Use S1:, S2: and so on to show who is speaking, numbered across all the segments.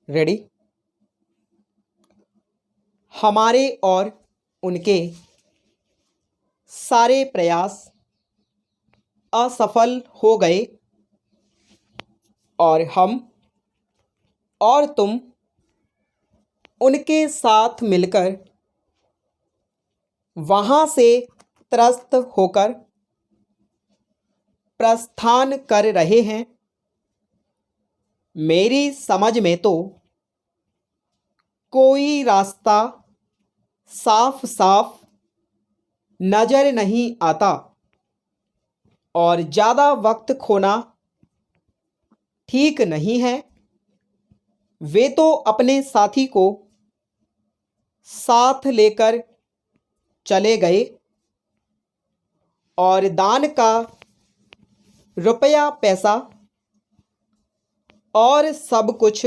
S1: Ready. हमारे और उनके सारे प्रयास असफल हो गए और हम और तुम उनके साथ मिलकर वहाँ से त्रस्त होकर प्रस्थान कर रहे हैं। मेरी समझ में तो कोई रास्ता साफ साफ नज़र नहीं आता और ज़्यादा वक्त खोना ठीक नहीं है। वे तो अपने साथी को साथ लेकर चले गए और दान का रुपया पैसा और सब कुछ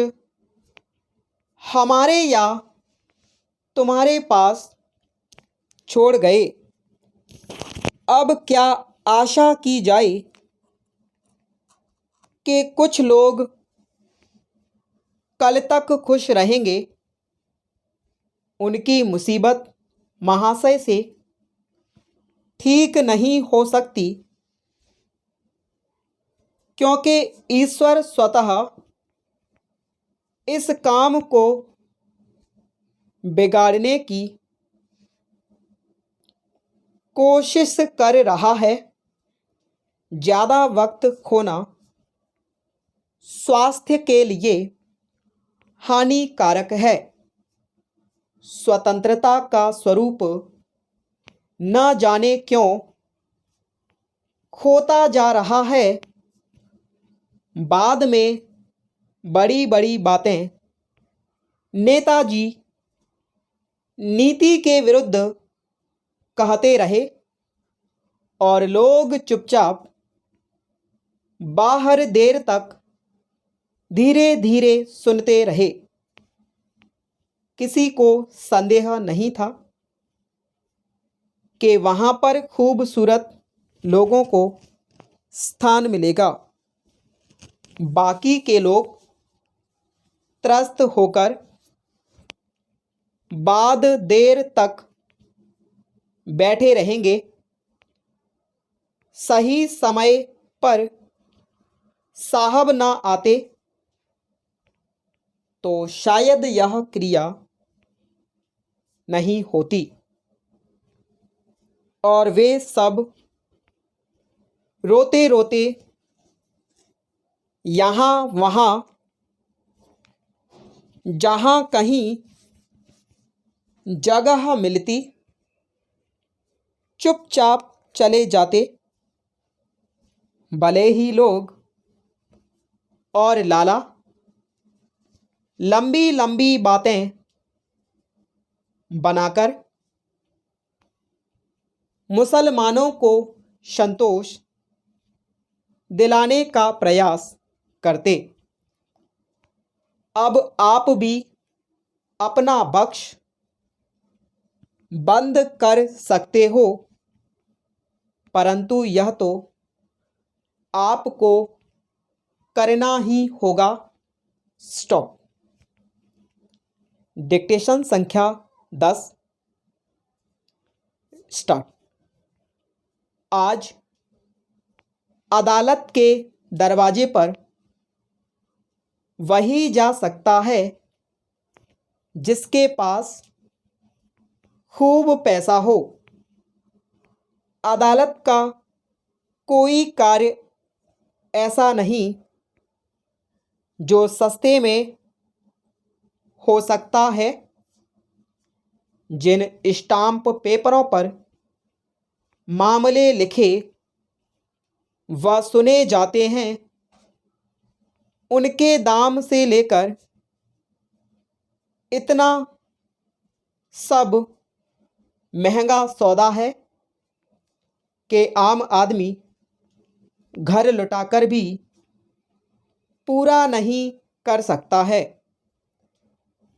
S1: हमारे या तुम्हारे पास छोड़ गए। अब क्या आशा की जाए कि कुछ लोग कल तक खुश रहेंगे। उनकी मुसीबत महाशय से ठीक नहीं हो सकती, क्योंकि ईश्वर स्वतः इस काम को बिगाड़ने की कोशिश कर रहा है। ज़्यादा वक्त खोना स्वास्थ्य के लिए हानिकारक है। स्वतंत्रता का स्वरूप न जाने क्यों खोता जा रहा है। बाद में बड़ी बड़ी बातें नेताजी नीति के विरुद्ध कहते रहे और लोग चुपचाप बाहर देर तक धीरे धीरे सुनते रहे। किसी को संदेह नहीं था कि वहाँ पर खूबसूरत लोगों को स्थान मिलेगा। बाकी के लोग त्रस्त होकर बाद देर तक बैठे रहेंगे। सही समय पर साहब ना आते तो शायद यह क्रिया नहीं होती और वे सब रोते रोते यहाँ वहाँ जहाँ कहीं जगह मिलती चुपचाप चले जाते। भले ही लोग और लाला लंबी लंबी बातें बनाकर मुसलमानों को संतोष दिलाने का प्रयास करते। अब आप भी अपना बख्श बंद कर सकते हो, परंतु यह तो आपको करना ही होगा। स्टॉप। डिक्टेशन संख्या 10 स्टार्ट। आज अदालत के दरवाजे पर वही जा सकता है जिसके पास खूब पैसा हो। अदालत का कोई कार्य ऐसा नहीं जो सस्ते में हो सकता है। जिन स्टाम्प पेपरों पर मामले लिखे व सुने जाते हैं, उनके दाम से लेकर इतना सब महंगा सौदा है कि आम आदमी घर लुटाकर भी पूरा नहीं कर सकता है।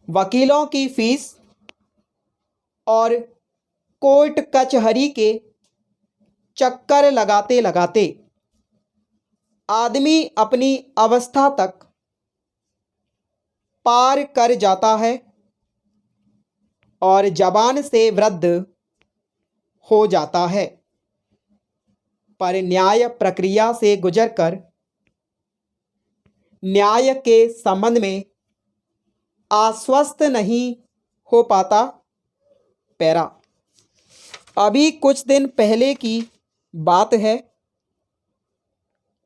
S1: वकीलों की फीस और कोर्ट कचहरी के चक्कर लगाते लगाते आदमी अपनी अवस्था तक पार कर जाता है और जबान से वृद्ध हो जाता है, पर न्याय प्रक्रिया से गुजरकर न्याय के संबंध में आश्वस्त नहीं हो पाता। पैरा। अभी कुछ दिन पहले की बात है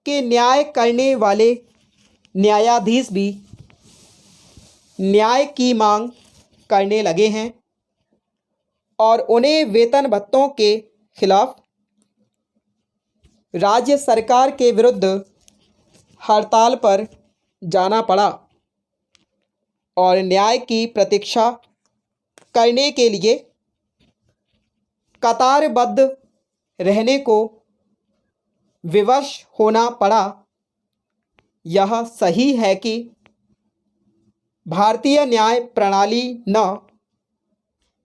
S1: कि न्याय करने वाले न्यायाधीश भी न्याय की मांग करने लगे हैं और उन्हें वेतन भत्तों के खिलाफ राज्य सरकार के विरुद्ध हड़ताल पर जाना पड़ा और न्याय की प्रतीक्षा करने के लिए कतारबद्ध रहने को विवश होना पड़ा। यह सही है कि भारतीय न्याय प्रणाली न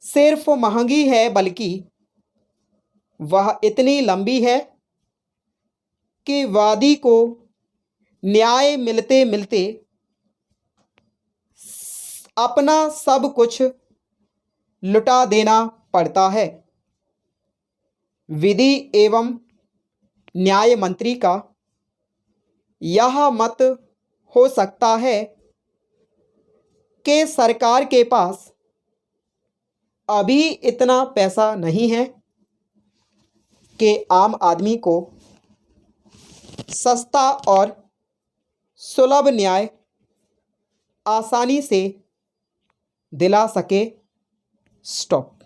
S1: सिर्फ महंगी है बल्कि वह इतनी लंबी है कि वादी को न्याय मिलते मिलते अपना सब कुछ लुटा देना पड़ता है। विधि एवं न्याय मंत्री का यह मत हो सकता है कि सरकार के पास अभी इतना पैसा नहीं है कि आम आदमी को सस्ता और सुलभ न्याय आसानी से दिला सके। स्टॉप।